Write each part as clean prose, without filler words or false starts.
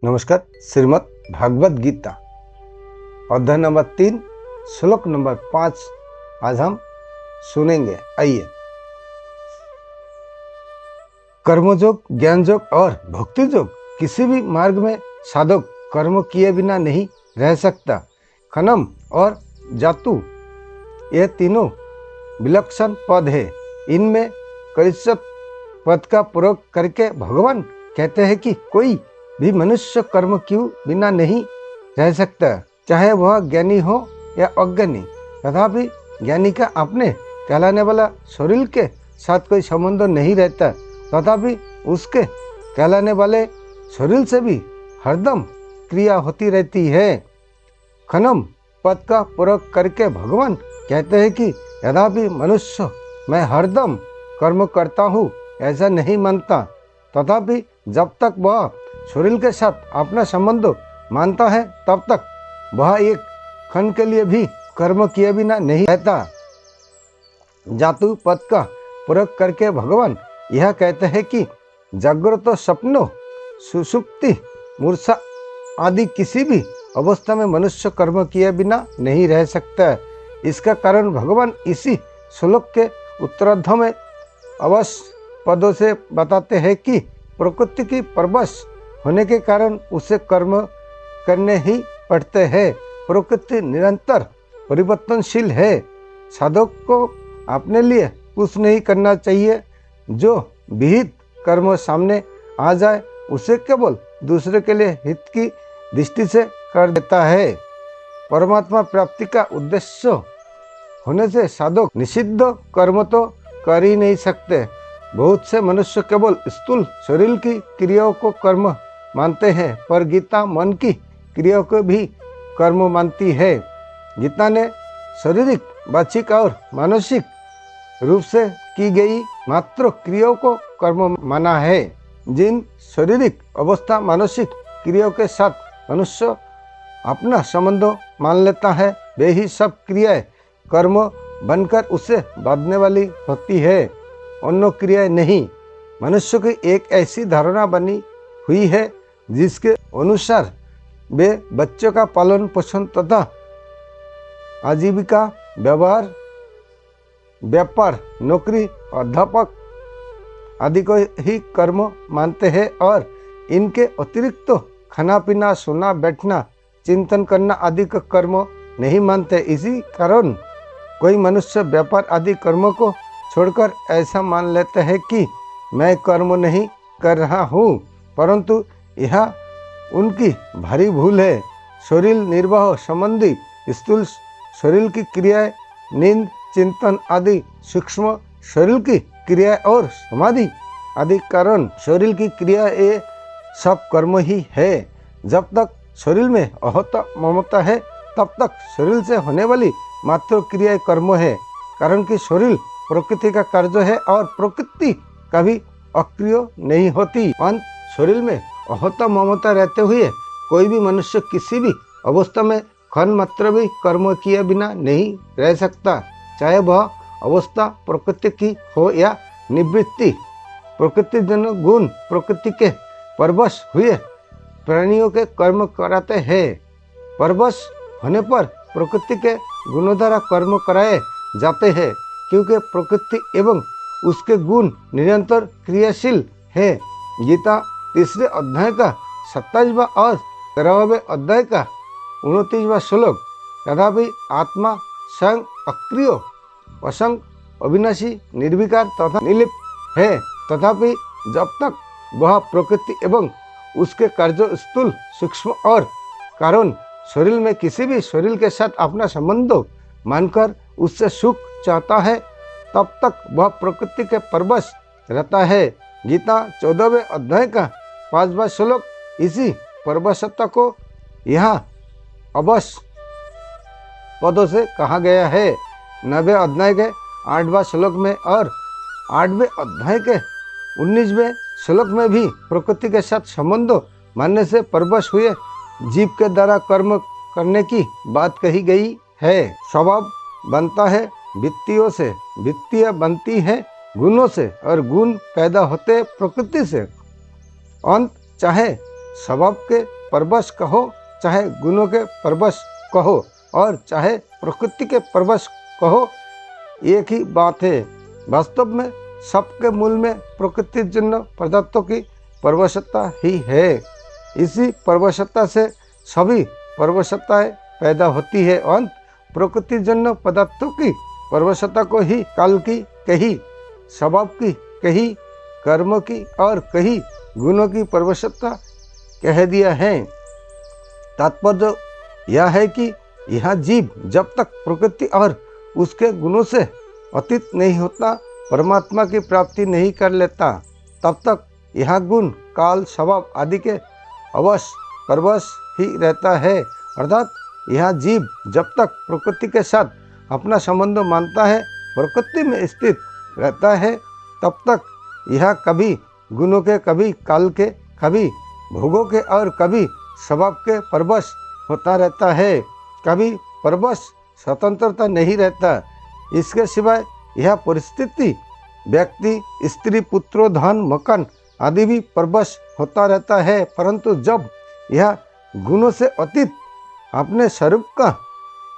नमस्कार। श्रीमद् भागवत गीता अध्याय नंबर 3 श्लोक नंबर 5 आज हम सुनेंगे। आइए। कर्मयोग, ज्ञान योग और भक्ति योग किसी भी मार्ग में साधक कर्म किए बिना नहीं रह सकता। खनम और जातु ये तीनों विलक्षण पद है। इनमें करिष्यत पद का प्रयोग करके भगवान कहते हैं कि कोई भी मनुष्य कर्म क्यों बिना नहीं रह सकता, चाहे वह ज्ञानी हो या अज्ञानी। तथापि ज्ञानी का अपने कहलाने वाला शरीर के साथ कोई संबंध नहीं रहता, तथापि उसके कहलाने वाले शरीर से भी हरदम क्रिया होती रहती है। खनम पद का प्रयोग करके भगवान कहते हैं कि यद्यपि मनुष्य मैं हरदम कर्म करता हूँ ऐसा नहीं मानता, तथापि जब तक वह शरीर के साथ अपना संबंध मानता है तब तक वह एक क्षण के लिए भी कर्म किए बिना नहीं रहता। जातु पद का प्रयोग करके भगवान यह कहते हैं कि जागृत, स्वप्नो, सुषुप्ति, मूर्छा आदि किसी भी अवस्था में मनुष्य कर्म किए बिना नहीं रह सकता। इसका कारण भगवान इसी श्लोक के उत्तरार्ध में अवश्य पदों से बताते हैं कि प्रकृति की परवश होने के कारण उसे कर्म करने ही पड़ते हैं। प्रकृति निरंतर परिवर्तनशील है। साधक को अपने लिए कुछ नहीं करना चाहिए। जो विहित कर्म सामने आ जाए उसे केवल दूसरे के लिए हित की दृष्टि से कर देता है। परमात्मा प्राप्ति का उद्देश्य होने से साधक निषिद्ध कर्म तो कर ही नहीं सकते। बहुत से मनुष्य केवल स्थूल शरीर की क्रियाओं को कर्म मानते हैं, पर गीता मन की क्रियाओं को भी कर्म मानती है। गीता ने शारीरिक, वाचिक और मानसिक रूप से की गई मात्र क्रियाओं को कर्म माना है। जिन शारीरिक अवस्था, मानसिक क्रियाओं के साथ मनुष्य अपना संबंध मान लेता है, वे ही सब क्रियाएं कर्म बनकर उसे बांधने वाली होती है, अन्य क्रियाएं नहीं। मनुष्य की एक ऐसी धारणा बनी हुई है जिसके अनुसार वे बच्चों का पालन पोषण तथा आजीविका, व्यवहार, व्यापार, नौकरी, अध्यापक आदि को ही कर्म मानते हैं और इनके अतिरिक्त तो खाना पीना, सोना, बैठना, चिंतन करना आदि का कर्म नहीं मानते। इसी कारण कोई मनुष्य व्यापार आदि कर्मों को छोड़कर ऐसा मान लेते हैं कि मैं कर्म नहीं कर रहा हूँ, परंतु यह उनकी भारी भूल है। शरीर निर्वाह संबंधी स्थूल शरीर की क्रियाएं, नींद, चिंतन आदि सूक्ष्म शरीर की क्रियाएं और समाधि आदि कारण शरीर की क्रिया ये सब कर्म ही है। जब तक शरीर में अहता ममता है तब तक शरीर से होने वाली मात्र क्रियाएं कर्म है, कारण कि शरीर प्रकृति का कार्य है और प्रकृति कभी अक्रिय नहीं होती। शरीर में अहता ममता रहते हुए कोई भी मनुष्य किसी भी अवस्था में क्षण मात्र भी कर्म किए बिना नहीं रह सकता, चाहे वह अवस्था प्रकृति की हो या निवृत्ति। प्रकृति जन गुण प्रकृति के परवश हुए प्राणियों के कर्म कराते हैं। परवश होने पर प्रकृति के गुणों द्वारा कर्म कराए जाते हैं, क्योंकि प्रकृति एवं उसके गुण निरंतर क्रियाशील है। गीता तीसरे अध्याय का 27वां और 13वें अध्याय का 29वां श्लोक, तथापि आत्मा स्वयं अक्रिय, असंग, अविनाशी, निर्विकार तथा निर्लिप्त है। तथापि जब तक वह प्रकृति एवं उसके कार्य स्थूल, सूक्ष्म और कारण शरीर में किसी भी शरीर के साथ अपना संबंध मानकर उससे सुख चाहता है, तब तक वह प्रकृति के परवश रहता है। गीता 14वें अध्याय का 5वां श्लोक इसी परवशता को यहाँ अवश्य पदों से कहा गया है। 9वें अध्याय के 8वां श्लोक में और 8वें अध्याय के 19वें श्लोक में भी प्रकृति के साथ संबंध मानने से परवश हुए जीव के द्वारा कर्म करने की बात कही गई है। स्वभाव बनता है वित्तियों से, वित्तीय बनती है गुणों से और गुण पैदा होते प्रकृति से। अंत चाहे स्वभाव के परवश कहो, चाहे गुणों के परवश कहो और चाहे प्रकृति के परवश कहो, एक ही बात है। वास्तव में सबके मूल में प्रकृति जन्य पदार्थों की परवशता ही है। इसी परवशता से सभी परवशताएं पैदा होती है। अंत प्रकृति जन्य पदार्थों की परवशता को ही काल की कही, स्वभाव की कही, कर्म की और कही गुणों की परवशता कह दिया है। तात्पर्य यह है कि यह जीव जब तक प्रकृति और उसके गुणों से अतीत नहीं होता, परमात्मा की प्राप्ति नहीं कर लेता, तब तक यह गुण काल स्वभाव आदि के अवश्य परवश ही रहता है। अर्थात यह जीव जब तक प्रकृति के साथ अपना संबंध मानता है, प्रकृति में स्थित रहता है, तब तक यह कभी गुणों के, कभी काल के, कभी भोगों के और कभी स्वभाव के परवश होता रहता है। कभी परवश स्वतंत्रता नहीं रहता। इसके सिवाय यह परिस्थिति व्यक्ति, स्त्री, पुत्रों, धन, मकान आदि भी परवश होता रहता है। परंतु जब यह गुणों से अतीत अपने स्वरूप का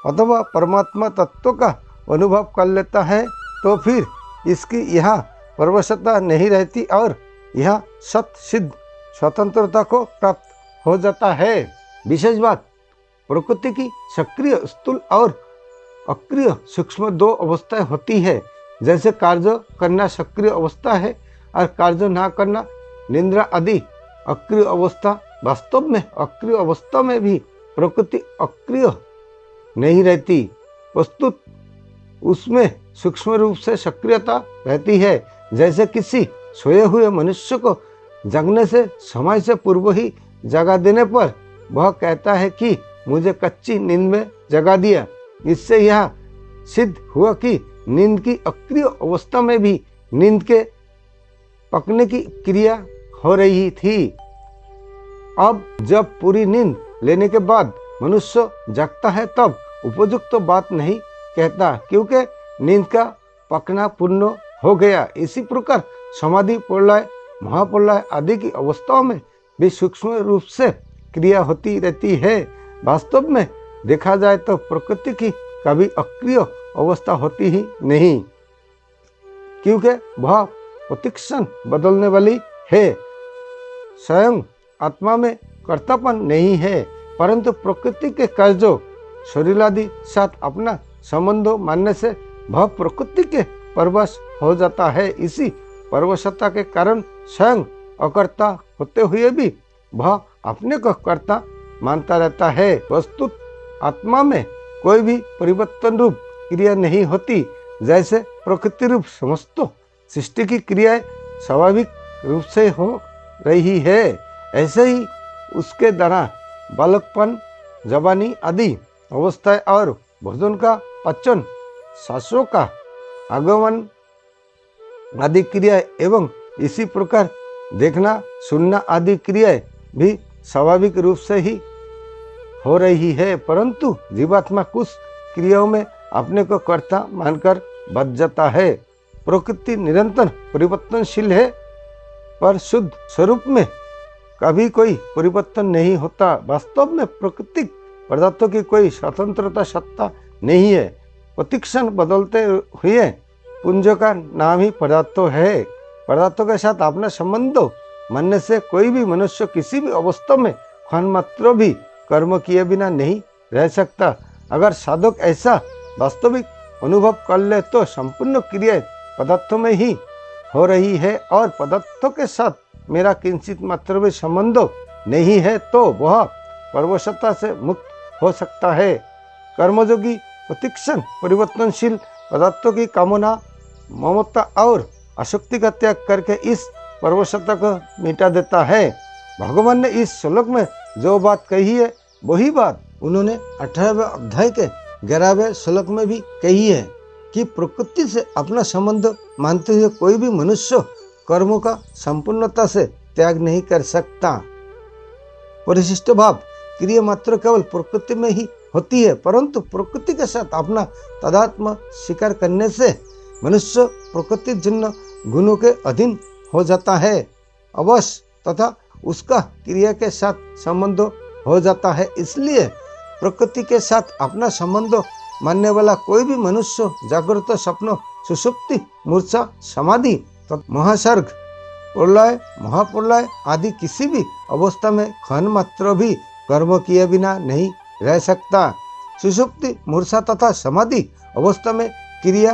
अथवा परमात्मा तत्व का अनुभव कर लेता है, तो फिर इसकी यह परवशता नहीं रहती और यह सत सिद्ध स्वतंत्रता को प्राप्त हो जाता है। विशेष बात, प्रकृति की सक्रिय, स्थूल और अक्रिय सूक्ष्म दो अवस्थाएं होती है। जैसे कार्य करना सक्रिय अवस्था है और कार्य ना करना निद्रा आदि अक्रिय अवस्था। वास्तव में अक्रिय अवस्था में भी प्रकृति अक्रिय नहीं रहती, वस्तुत उसमें सूक्ष्म रूप से सक्रियता रहती है। जैसे किसी सोए हुए मनुष्य को जगने से समय से पूर्व ही जगा देने पर वह कहता है कि मुझे कच्ची नींद में जगा दिया। इससे यह सिद्ध हुआ कि नींद की अक्रिय अवस्था में भी नींद के पकने की क्रिया हो रही थी। अब जब पूरी नींद लेने के बाद मनुष्य जागता है, तब उपयुक्त बात नहीं कहता, क्योंकि नींद का पकना पूर्ण हो गया। इसी प्रकार समाधि, प्रलय, महाप्रलय आदि की अवस्थाओं में भी सूक्ष्म रूप से क्रिया होती रहती है। वास्तव में देखा जाए तो प्रकृति की कभी अक्रिय अवस्था होती ही नहीं, क्योंकि वह प्रतिक्षण बदलने वाली है। स्वयं आत्मा में कर्तापन नहीं है, परंतु प्रकृति के कार्यों शरीरादि साथ अपना संबंध मानने से वह प्रकृति के परवश हो जाता है। इसी परवशता के कारण स्वयं अकर्ता होते हुए भी वह अपने को कर्ता मानता रहता है। वस्तुत आत्मा में कोई भी परिवर्तन रूप क्रिया नहीं होती। जैसे प्रकृति रूप समस्त सृष्टि की क्रियाएं स्वाभाविक रूप से हो रही है, ऐसे ही उसके द्वारा बालकपन, जवानी आदि अवस्थाएं और भोजन का पचन, सांसों का आगमन आदि क्रियाएं एवं इसी प्रकार देखना, सुनना आदि क्रियाएं भी स्वाभाविक रूप से ही हो रही है। परंतु जीवात्मा कुछ क्रियाओं में अपने को कर्ता मानकर बच जाता है। प्रकृति निरंतर परिवर्तनशील है, पर शुद्ध स्वरूप में कभी कोई परिवर्तन नहीं होता। वास्तव में प्राकृतिक पदार्थों की कोई स्वतंत्रता सत्ता नहीं है। प्रतिक्षण बदलते हुए पुंज का नाम ही पदार्थों है। पदार्थों के साथ अपना संबंध मानने से कोई भी मनुष्य किसी भी अवस्था में क्षण मात्र भी कर्म किए बिना नहीं रह सकता। अगर साधक ऐसा वास्तविक अनुभव कर ले तो संपूर्ण क्रियाएं पदार्थों में ही हो रही है और पदार्थों के साथ मेरा किंचित मात्र भी संबंध नहीं है, तो वह परवशता से मुक्त हो सकता है। कर्मयोगी प्रतिक्षण परिवर्तनशील पदार्थों की कामना, ममता और आसक्ति का त्याग करके इस परवशता को मिटा देता है। भगवान ने इस श्लोक में जो बात कही है वही बात उन्होंने 18वें अध्याय के 11वें श्लोक में भी कही है कि प्रकृति से अपना संबंध मानते हुए कोई भी मनुष्य कर्मों का संपूर्णता से त्याग नहीं कर सकता। परिशिष्ट भाव क्रिया मात्र केवल प्रकृति में ही होती है, परंतु प्रकृति के साथ अपना तादात्म्य स्वीकार करने से मनुष्य प्रकृति जन्य गुणों के अधीन हो जाता है। अवश्य तथा उसका क्रिया के साथ संबंध हो जाता है। इसलिए प्रकृति के साथ अपना संबंध मानने वाला कोई भी मनुष्य जागृत, स्वप्न, सुषुप्ति, मूर्छा, समाधि तो महासर्ग, प्रलय, महाप्रलय आदि किसी भी अवस्था में क्षण मात्र भी कर्म किए बिना नहीं रह सकता। सुषुप्ति, मूर्छा तथा समाधि अवस्था में क्रिया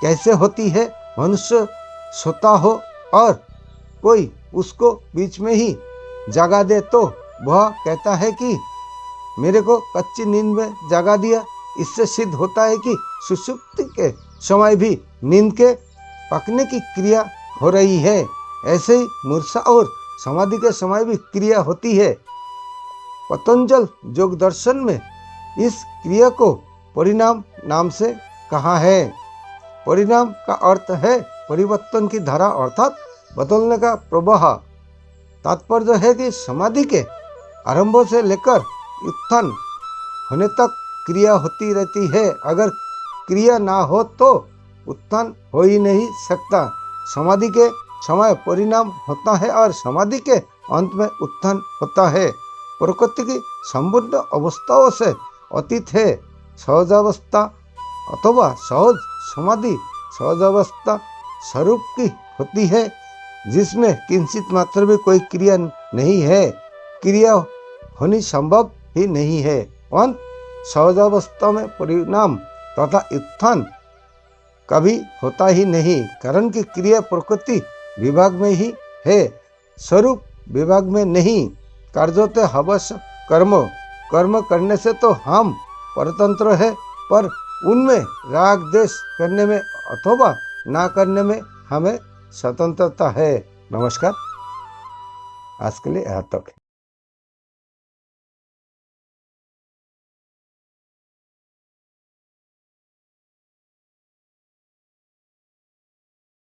कैसे होती है? मनुष्य सोता हो और कोई उसको बीच में ही जगा दे तो वह कहता है कि मेरे को कच्ची नींद में जगा दिया। इससे सिद्ध होता है कि सुषुप्ति के समय भी नींद के पकने की क्रिया हो रही है। ऐसे ही मूर्छा और समाधि के समय भी क्रिया होती है। पतंजल योग दर्शन में इस क्रिया को परिणाम नाम से कहा है। परिणाम का अर्थ है परिवर्तन की धारा अर्थात बदलने का प्रवाह। तात्पर्य है कि समाधि के आरंभ से लेकर उत्थान होने तक क्रिया होती रहती है। अगर क्रिया ना हो तो उत्थान हो ही नहीं सकता। समाधि के समय परिणाम होता है और समाधि के अंत में उत्थान होता है। प्रकृति की संपूर्ण अवस्थाओं से अतीत है। सहजावस्था अथवा सहज समाधि सहजावस्था स्वरूप की होती है, जिसमें किंचित मात्र भी कोई क्रिया नहीं है। क्रिया होनी संभव ही नहीं है। अंत सहजावस्था में परिणाम तथा उत्थान कभी होता ही नहीं, कारण की क्रिया प्रकृति विभाग में ही है, स्वरूप विभाग में नहीं। कार्योते हवस कर्म, कर्म करने से तो हम परतंत्र है, पर उनमें राग देश करने में अथवा ना करने में हमें स्वतंत्रता है। नमस्कार, आज के लिए यहाँ तक।